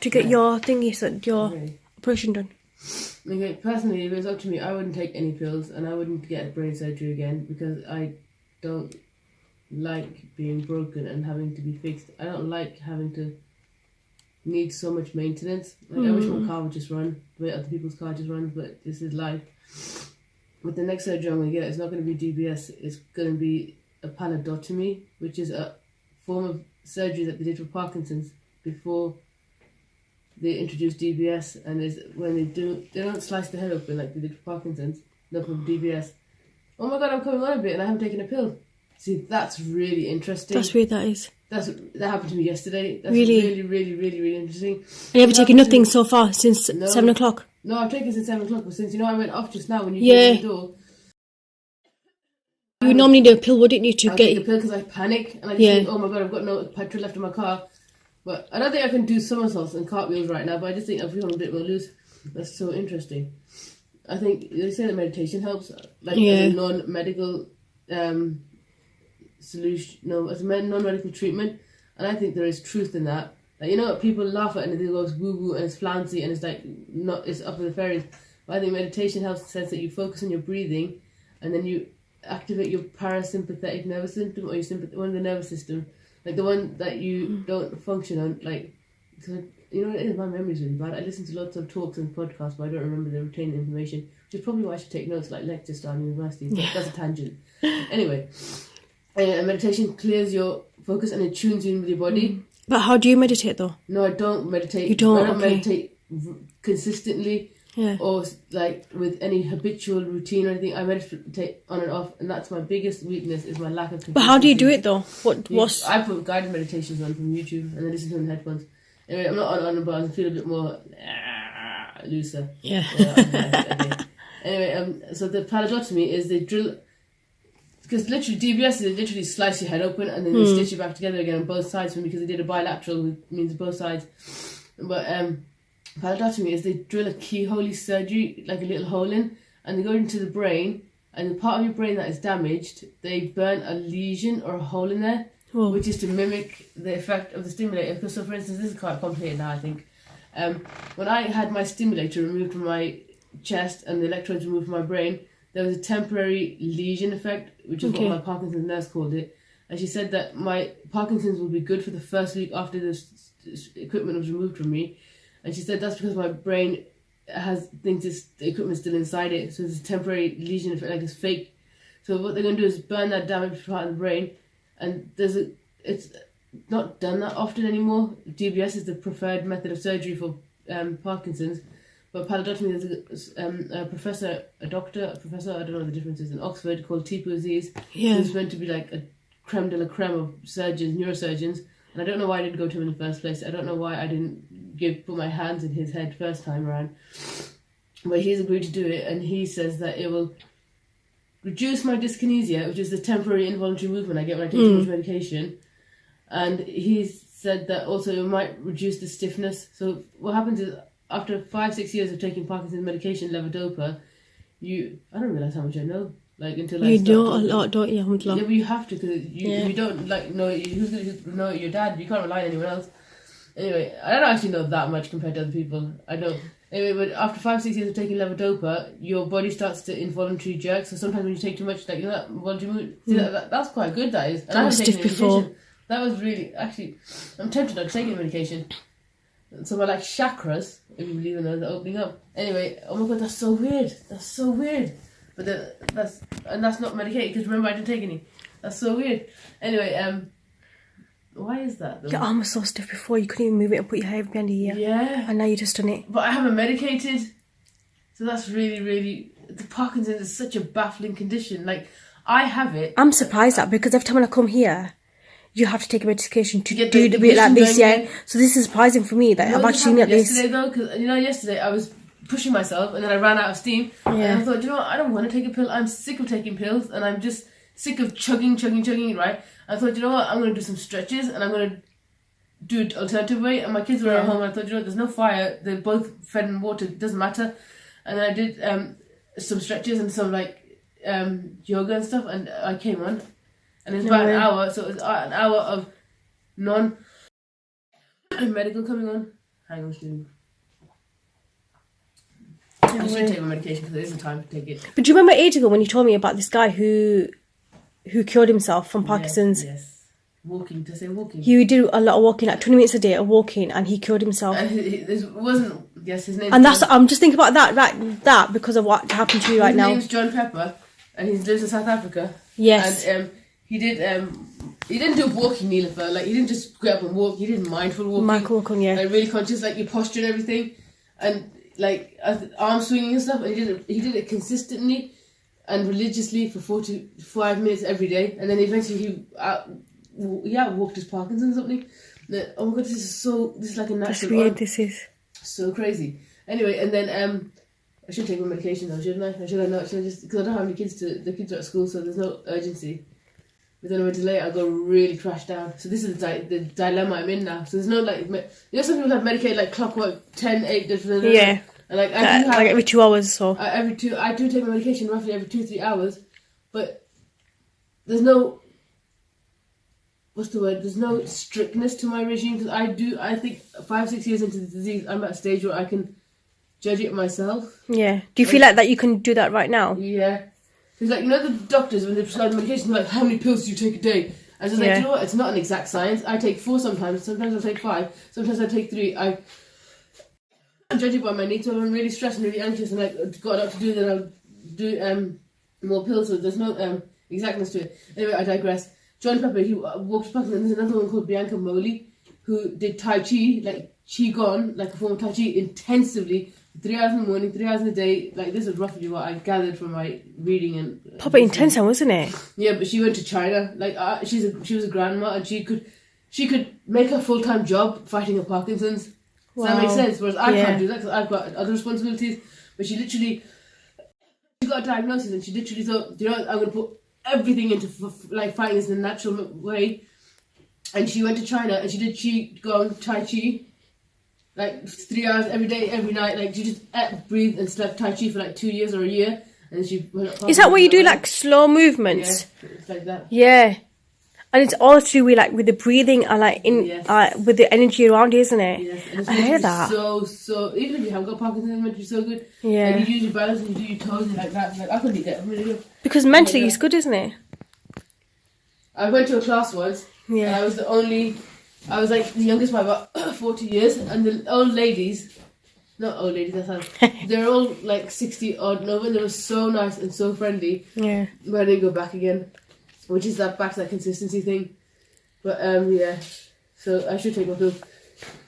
to get your thingy, so your operation done? Okay, personally, if it was up to me, I wouldn't take any pills and I wouldn't get brain surgery again because I don't like being broken and having to be fixed. I don't like having to need so much maintenance. Like, I wish my car would just run the way other people's car just runs, but this is life. With the next surgery I'm going to get, it's not going to be DBS, it's going to be a Pallidotomy, which is a form of surgery that they did for Parkinson's before they introduced DBS, and is when they don't slice the head open like they did for Parkinson's, no, for DBS. Oh my god, I'm coming on a bit and I haven't taken a pill. See, that's really interesting. That's weird, that is. That happened to me yesterday. That's really, really interesting. And you haven't taken nothing so far since 7 o'clock? No, I've taken since 7 o'clock, but since, I went off just now when you came to the door. You would normally do a pill, wouldn't you, to I'll get... take a pill because I panic, and I just think, oh my god, I've got no petrol left in my car. But I don't think I can do somersaults and cartwheels right now, but I just think I feel a bit more loose. That's so interesting. I think they say that meditation helps, like as a non-medical solution, as a non-medical treatment, and I think there is truth in that. Like, people laugh at it and they go woo-woo and it's flouncy and it's like, it's up in the fairies. But I think meditation helps in the sense that you focus on your breathing and then you activate your parasympathetic nervous system or one of the nervous system, like the one that you don't function on, like, cause it is, my memory's really bad. I listen to lots of talks and podcasts, but I don't remember the retained information, which is probably why I should take notes like lecture style in university. But that's a tangent. Anyway, meditation clears your focus and it tunes you in with your body. But how do you meditate though? No, I don't meditate. You don't? I don't meditate consistently or like with any habitual routine or anything. I meditate on and off, and that's my biggest weakness, is my lack of consistency. But how do you do it though? I put guided meditations on from YouTube and then listen to them in headphones. Anyway, I'm not on but I feel a bit more looser. Yeah. Anyway, so the Pallidotomy is they drill... Because literally, DBS, they literally slice your head open and then they stitch it back together again on both sides, because they did a bilateral, which means both sides. But Pallidotomy is they drill a keyhole surgery, like a little hole in, and they go into the brain, and the part of your brain that is damaged, they burn a lesion or a hole in there, which is to mimic the effect of the stimulator. So, for instance, this is quite complicated now, I think. When I had my stimulator removed from my chest and the electrodes removed from my brain, there was a temporary lesion effect, which is what my Parkinson's nurse called it. And she said that my Parkinson's would be good for the first week after this equipment was removed from me. And she said that's because my brain thinks the equipment's still inside it. So it's a temporary lesion effect, like it's fake. So what they're going to do is burn that damaged part of the brain. And it's not done that often anymore. DBS is the preferred method of surgery for Parkinson's. But Pallidotomy, there's a professor, I don't know what the difference is, in Oxford, called Tipu Aziz, who's meant to be like a creme de la creme of surgeons, neurosurgeons, and I don't know why I didn't go to him in the first place. I don't know why I didn't put my hands in his head first time around. But he's agreed to do it, and he says that it will reduce my dyskinesia, which is the temporary involuntary movement I get when I take too much medication, and he said that also it might reduce the stiffness. So what happens is, after 5-6 years of taking Parkinson's medication, levodopa, I don't realise how much I know. Like, until I You know a lot, don't you? Yeah, but you have to, because you don't know who's going to know your dad. You can't rely on anyone else. Anyway, I don't actually know that much compared to other people. I don't. Anyway, but after 5-6 years of taking levodopa, your body starts to involuntary jerk. So sometimes when you take too much, like, that involuntary movement, see, that's quite good, that is. And I haven't taken medication. That was really, actually, I'm tempted not to take any medication. So my chakras, if you believe in those, are opening up. Anyway, oh my god, that's so weird. That's so weird. But that's not medicated, because remember I didn't take any. That's so weird. Anyway, why is that though? Your arm was so stiff before, you couldn't even move it and put your hair behind your ear. Yeah. And now you just done it. But I haven't medicated. So that's really, the Parkinson's is such a baffling condition. Like, I have it. I'm surprised that, because every time when I come here, you have to take a medication to do the bit like this, So this is surprising for me that I've actually seen it yesterday though, because yesterday I was pushing myself and then I ran out of steam. And I thought, I don't want to take a pill. I'm sick of taking pills and I'm just sick of chugging, right? I thought, I'm going to do some stretches and I'm going to do it alternative way. And my kids were at home and I thought, there's no fire. They're both fed in water. It doesn't matter. And then I did some stretches and some yoga and stuff, and I came on. And it's about an hour, so it was an hour of non-medical coming on. hang on to. I should take my medication because there isn't time to take it. But do you remember ages ago when you told me about this guy who cured himself from Parkinson's? Yes. Walking, to say walking. He did a lot of walking, like 20 minutes a day of walking, and he cured himself. And this wasn't, yes, his name. And I'm just thinking about that because of what happened to you right now. His name's John Pepper, and he lives in South Africa. Yes. And he didn't do walking, Neelofer. Like, he didn't just get up and walk. He did mindful walking. Mindful walking, yeah. Like, really conscious, like your posture and everything, and like arm swinging and stuff. And he did it consistently and religiously for 45 minutes every day. And then eventually he walked his Parkinson's or something. Oh my god, this is like a natural. That's weird. This is so crazy. Anyway, and then I should take my medication though, shouldn't I? Or should I not? Should I just, because I don't have any kids the kids are at school, so there's no urgency. But then if I delay it, I'll go really crash down. So this is the dilemma I'm in now. So there's no like, some people have medicated like clockwork, 10, 8, different. Yeah. And like like every 2 hours. So I do take my medication roughly every 2-3 hours, but there's no. What's the word? There's no strictness to my regime because I think 5-6 years into the disease, I'm at a stage where I can judge it myself. Yeah. Do you feel like that you can do that right now? Yeah. Because like, you know, the doctors when they prescribe medication, they're like, how many pills do you take a day? And it's like, you know what? It's not an exact science. I take 4 sometimes. Sometimes I take 5. Sometimes I take 3. I judge it by my needs. So if I'm really stressed and really anxious and like got a lot to do, then I'll do more pills. So there's no exactness to it. Anyway, I digress. John Pepper, he walked past, and there's another one called Bianca Moley who did Tai Chi, like Qigong, like a form of Tai Chi, intensively, 3 hours in the morning, 3 hours in the day. Like, this is roughly what I gathered from my reading and. Proper intense, wasn't it? Yeah, but she went to China. Like, she was a grandma, and she could make a full-time job fighting her Parkinson's. Wow. Does that make sense? Whereas I can't do that because I've got other responsibilities. But she got a diagnosis, and she literally thought, you know, I'm going to put everything into like fighting this in a natural way. And she went to China and she did Qigong, Tai Chi, like 3 hours every day, every night. Like, she just ate, breathed and slept Tai Chi for like 2 years or a year. And then she went up. Is that what you do, like slow movements? Yeah, it's like that. Yeah. And it's all to do with like with the breathing and like with the energy around you, isn't it? Yes. I heard that. So even if you haven't got Parkinson's, it's meant to be so good. Yeah. Like, you use your balance and you do your toes and like that. Like, I couldn't get really good. Because mentally it's good, isn't it? I went to a class once. Yeah. And I was like the youngest by about 40 years, and the old ladies, not old ladies, that's how, they're all like 60 odd and over, and they were so nice and so friendly. Yeah. But I didn't go back again, which is back to that consistency thing. But yeah, so I should take my pill.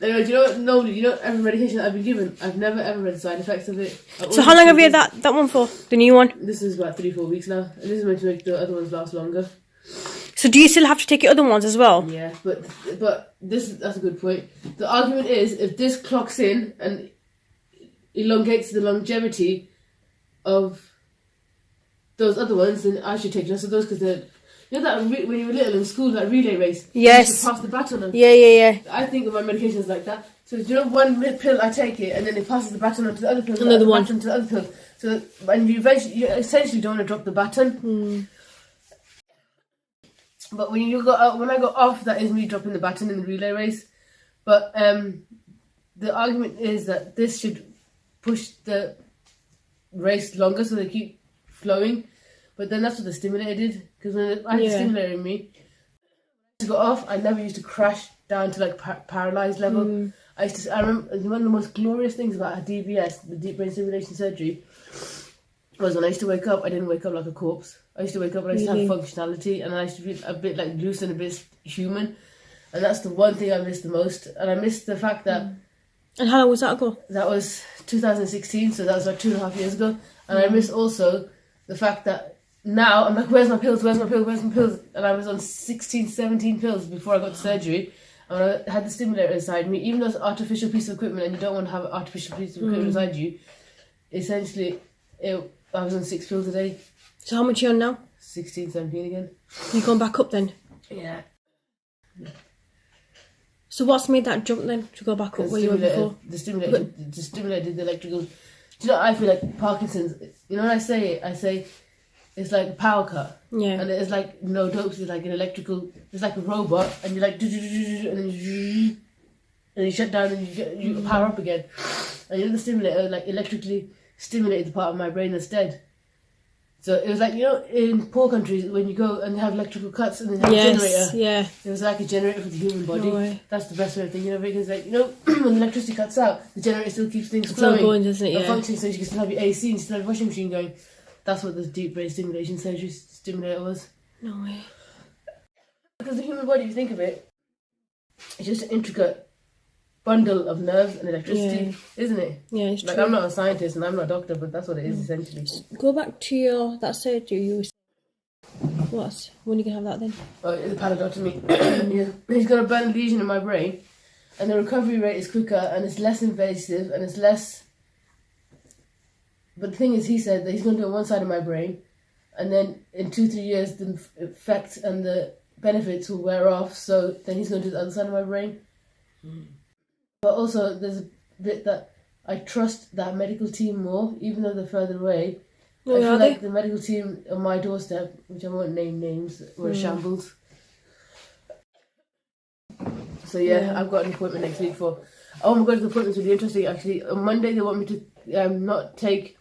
Anyway, do you know what? Nobody, you know, every medication that I've been given, I've never ever read the side effects of it. So how long have you had that one for? The new one? This is about 3-4 weeks now, and this is meant to make the other ones last longer. So do you still have to take your other ones as well? Yeah, but that's a good point. The argument is, if this clocks in and elongates the longevity of those other ones, then I should take just of those, because they're, you know that when you were little in school, that relay race? Yes. You used to pass the baton on. Yeah. I think of my medications like that. So do you know, one pill I take it, and then it passes the baton on to the other pill, another one to the other pill. So and you essentially don't want to drop the baton. But when I go off, that is me dropping the baton in the relay race. But the argument is that this should push the race longer so they keep flowing. But then that's what the stimulator did. Because when I had the stimulator in me, to go off, I never used to crash down to like paralyzed level. I remember one of the most glorious things about a DBS, the deep brain stimulation surgery, was when I used to wake up, I didn't wake up like a corpse. I used to wake up and I used to have functionality, and I used to be a bit like loose and a bit human. And that's the one thing I miss the most. And I miss the fact that... And how long was that ago? That was 2016, so that was like 2.5 years ago. And I miss also the fact that now I'm like, where's my pills? And I was on 16, 17 pills before I got surgery. And I had the stimulator inside me. Even though it's an artificial piece of equipment and you don't want to have an artificial piece of equipment inside you, essentially, I was on 6 pills a day. So how much are you on now? 16, 17 again. You gone back up then? Yeah. So what's made that jump then to go back up where you were before? The stimulator did the electrical. Do you know, I feel like Parkinson's, you know when I say it's like a power cut. Yeah. And it's like no dopes, it's like an electrical, it's like a robot, and you're like, and then and you shut down and you power up again. And the stimulator like electrically stimulated the part of my brain that's dead. So it was like, in poor countries when you go and they have electrical cuts and they have a generator. Yeah. It was like a generator for the human body. No way. That's the best way of thinking of it, because when the electricity cuts out, the generator still keeps things It's flowing all going, doesn't it? and Yeah. functioning, so you can still have your AC and you still have your washing machine going. That's what the deep brain stimulation surgery stimulator was. No way. Because the human body, if you think of it, it's just an intricate bundle of nerves and electricity, isn't it? Yeah, it's Like, true. I'm not a scientist and I'm not a doctor, but that's what it is essentially. Go back to that surgery you were saying. What? When are you going to have that then? Oh, the pallidotomy. Yeah. He's got a burn lesion in my brain, and the recovery rate is quicker and it's less invasive and it's less. But the thing is, he said that he's going to do it on one side of my brain, and then in 2-3 years the effects and the benefits will wear off, so then he's going to do the other side of my brain. But also there's a bit that I trust that medical team more, even though they're further away. I feel like the medical team on my doorstep, which I won't name names, were a shambles. So yeah, I've got an appointment next week for... Oh my god, the appointment's really interesting actually. On Monday they want me to not take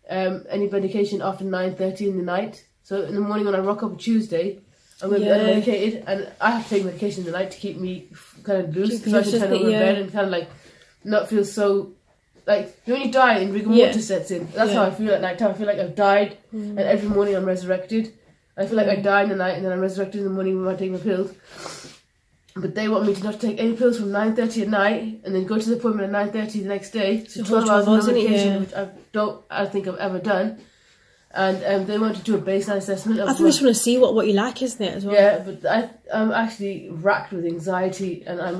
any medication after 9:30 in the night. So in the morning when I rock up on Tuesday, I'm going to be unmedicated, and I have to take medication in the night to keep me kind of loose, so I can turn over in bed and kind of like not feel so... Like, when you die and rigor mortis sets in, that's how I feel at night time. I feel like I've died, and every morning I'm resurrected. I feel like I die in the night and then I'm resurrected in the morning when I take my pills. But they want me to not take any pills from 9:30 at night, and then go to the appointment at 9:30 the next day. So 12 hours of medication, which I don't think I've ever done. And they want to do a baseline assessment. I think they just want to see what you like, isn't it, as well? Yeah, but I'm actually racked with anxiety, and I'm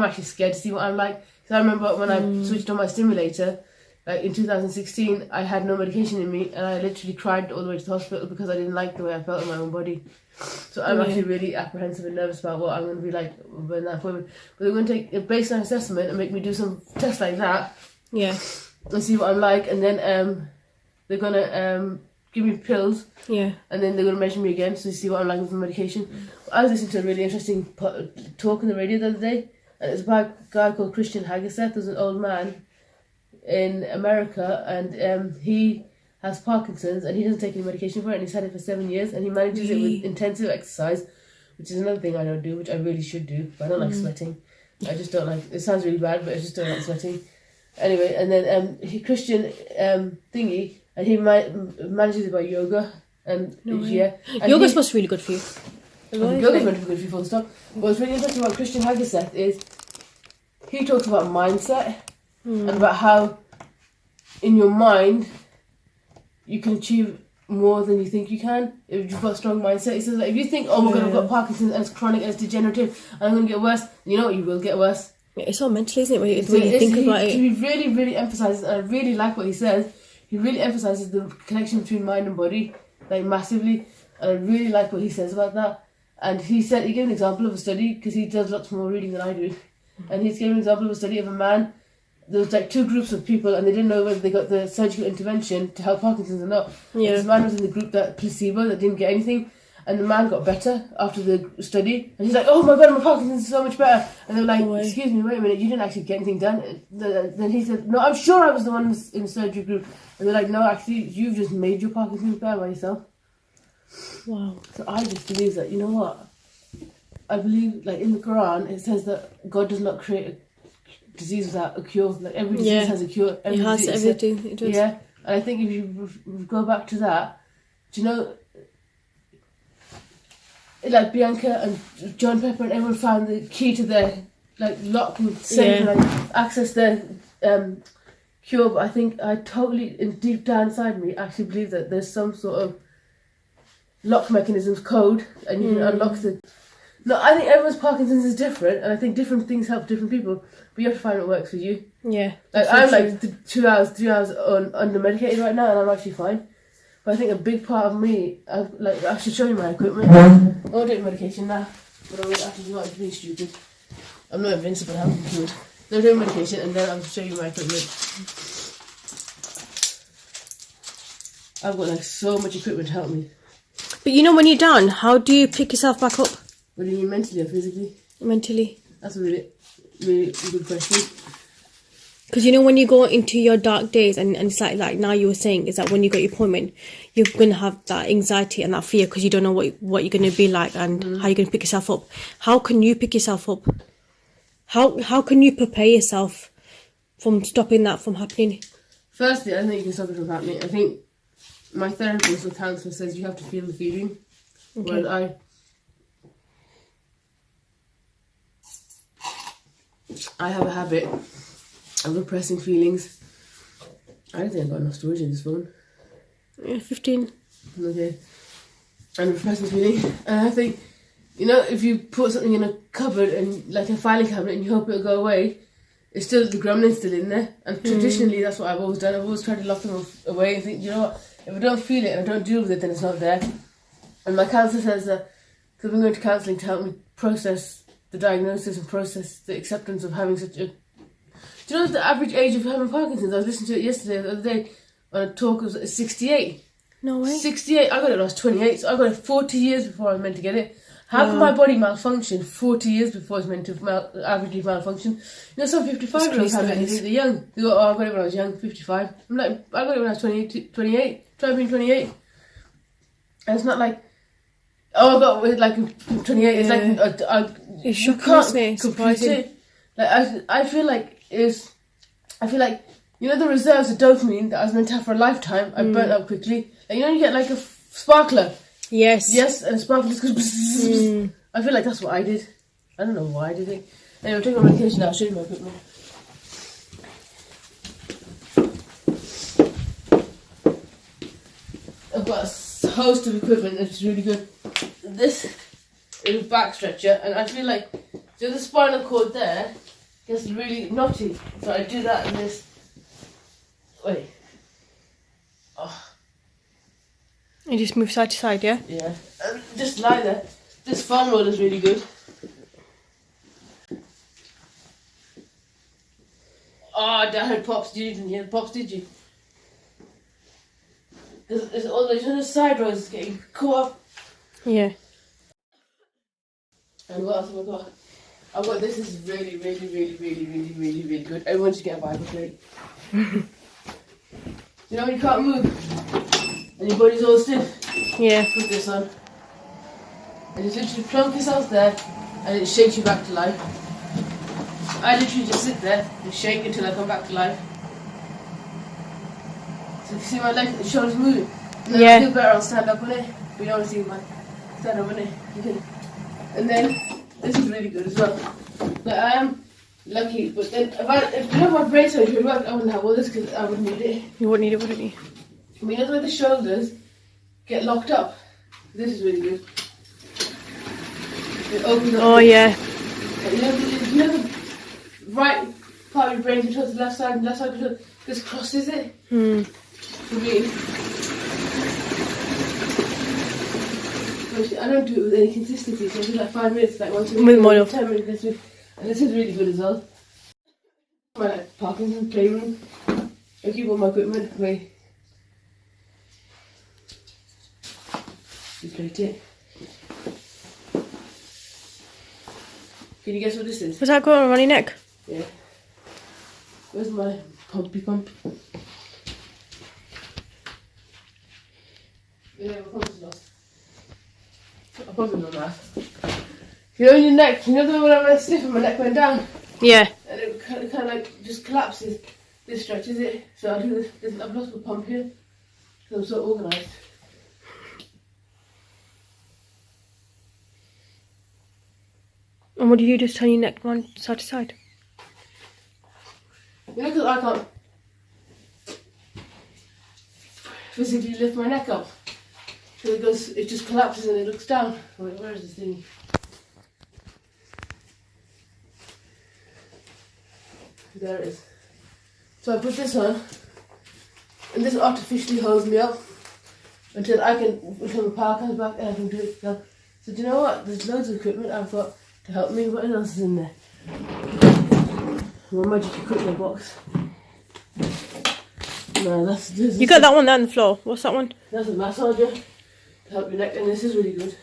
actually scared to see what I'm like. Because I remember when I switched on my stimulator, like in 2016, I had no medication in me, and I literally cried all the way to the hospital because I didn't like the way I felt in my own body. So I'm actually really apprehensive and nervous about what I'm going to be like when that appointment. But they're going to take a baseline assessment and make me do some tests like that. Yeah. And see what I'm like, and then they're going to give me pills. Yeah. And then they're going to measure me again to see what I'm like with the medication. I was listening to a really interesting talk on the radio the other day, and it's about a guy called Christian Hagaset. There's an old man in America, and he has Parkinson's, and he doesn't take any medication for it, and he's had it for 7 years, and he manages it with intensive exercise, which is another thing I don't do, which I really should do, but I don't like sweating. I just don't like... It sounds really bad, but I just don't like sweating. Anyway, and then Christian thingy, and he manages it by yoga, and Yoga's supposed to be really good for you. Yoga's meant to be good for you, full stop. But what's really interesting about Christian Hagaset is he talks about mindset and about how in your mind you can achieve more than you think you can if you've got a strong mindset. He says that if you think, oh my god, I've got Parkinson's and it's chronic and it's degenerative and I'm going to get worse, you know what, you will get worse. It's all mental, isn't it? The way you think about it. He really, really emphasises, and I really like what he says, he really emphasises the connection between mind and body, like massively, and I really like what he says about that. And he gave an example of a study, because he does lots more reading than I do, and he's given an example of a study of a man. There was like 2 groups of people, and they didn't know whether they got the surgical intervention to help Parkinson's or not. Yeah. This man was in the group that placebo, that didn't get anything, and the man got better after the study. And he's like, oh my god, my Parkinson's is so much better. And they were like, excuse me, wait a minute, you didn't actually get anything done. Then he said, no, I'm sure I was the one in the surgery group. And they're like, no, actually, you've just made your Parkinson's better by yourself. Wow. So I just believe that, you know what? I believe, like in the Quran, it says that God does not create a disease without a cure. Like every disease has a cure. It has everything. It does. Yeah, and I think if you go back to that, do you know, like Bianca and John Pepper and everyone found the key to their like lock and safe and like access their cure. But I think I totally, in deep down inside me, actually believe that there's some sort of lock mechanisms code, and you can unlock the. No, I think everyone's Parkinson's is different, and I think different things help different people. But you have to find what works for you. Yeah. Like I'm like 2 hours, 3 hours under medicated right now, and I'm actually fine. But I think a big part of me, I should show you my equipment. I'm not doing medication now, but I'm actually not being stupid. I'm not invincible. I'm good. I'm doing medication, and then I'll show you my equipment. I've got like so much equipment to help me. But you know, when you're done, how do you pick yourself back up? What do you mean, mentally or physically? Mentally. That's really... really good question. Because you know when you go into your dark days and it's like now you were saying is that when you got your appointment you're going to have that anxiety and that fear because you don't know what you're going to be like and how you're going to pick yourself up. How can you pick yourself up? How can you prepare yourself from stopping that from happening? Firstly, I think you can stop it from happening. I think my therapist or counsellor says you have to feel the feeling. Okay. Whereas I have a habit of repressing feelings. I don't think I've got enough storage in this phone. Yeah, 15. Okay. And repressing feelings. And I think, you know, if you put something in a cupboard and like a filing cabinet and you hope it'll go away, it's still, the gremlin's still in there. And traditionally that's what I've always done. I've always tried to lock them away and think, you know what, if I don't feel it and I don't deal with it, then it's not there. And my counsellor says that, because I'm going to counselling to help me process the diagnosis and process the acceptance of having such a... Do you know the average age of having Parkinson's? I was listening to it yesterday, the other day, on a talk, it was 68. No way. 68, I got it when I was 28, so I got it 40 years before I was meant to get it. How can my body malfunction 40 years before it's meant to averagely malfunction? You know, some 55-year-olds have it and they're young. They go, oh, I got it when I was young, 55. I'm like, I got it when I was 28. Try being 28. And it's not like, oh, I got it like 28. It's like, it's shocking, isn't it? Surprising. Like, I feel like, you know, the reserves of dopamine that I was meant to have for a lifetime, I burnt up quickly. Like, you know, you get like a sparkler. Yes, and a sparkler just goes bzzz. I feel like that's what I did. I don't know why I did it. Anyway, I'm taking my medication now. I'll show you my equipment. I've got a host of equipment that's really good. This is a back stretcher, and I feel like the spinal cord there gets really knotty. So I do that and this. Wait. Oh. You just move side to side, yeah? Yeah. And just lie there. This foam roller is really good. Oh, I heard pops. You didn't hear the pops, did you? There's all the side rows is getting caught up. Yeah. And what else have I got? I've got this. Is really, really, really, really, really, really, really good. Everyone should get a Bible plate. You know when you can't move and your body's all stiff? Yeah. Put this on. And you literally plonk yourself there and it shakes you back to life. I literally just sit there and shake until I come back to life. So you see my legs, the shoulders moving. And then I feel better, I'll stand up on it. But you don't want to see my stand up on it. Okay. And then this is really good as well. Like I am lucky, but then if you know my brain surgery worked, I wouldn't have all this because I would need it. You wouldn't need it, wouldn't you? I mean, you know the way the shoulders get locked up? This is really good. It opens up. Oh, yeah. You know the right part of your brain controls the left side, and the left side controls, just crosses it. For me. I don't do it with any consistency, so I do like 5 minutes, like once a week, 10 minutes this week. And this is really good as well. My like, Parkinson playroom. I keep all my equipment. Wait. Deflate it. Can you guess what this is? Was that going around your neck? Yeah. Where's my pumpy pump? Yeah, my pump is lost. I probably know that. You know your neck, you know the way when I went stiff and my neck went down? Yeah. And it kind of like just collapses. This stretches it. So I'll do this. I've lost my pump here. Because I'm so organised. And what do you do? Just turn your neck one side to side? You know, because I can't physically lift my neck up. So it just collapses and it looks down. Wait, where is this thing? There it is. So I put this on, and this artificially holds me up until the power comes back and I can do it. So do you know what? There's loads of equipment I've got to help me. What else is in there? My magic equipment box. No, that's this. You got that one there on the floor. What's that one? That's a massager to help your neck, and this is really good.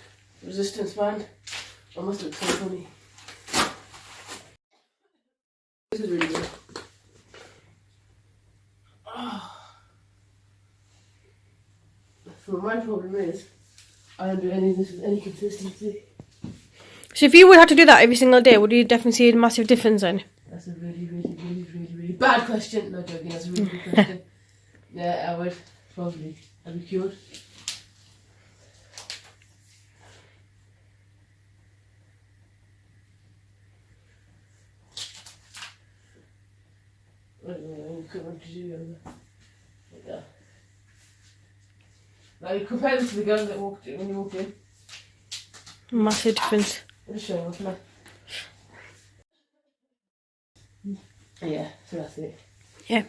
Resistance band. I must look so funny. So my problem is, I don't do any of this with any consistency. So if you would have to do that every single day, would you definitely see a massive difference then? That's a really bad question. No joking, that's a really good question. Yeah, I would probably. I'd be cured. I don't know, you couldn't do like that. Now you compare this to the girl that walked in when you walked in. Massive difference. I'll just show you what's now. Yeah, so that's it. Yeah.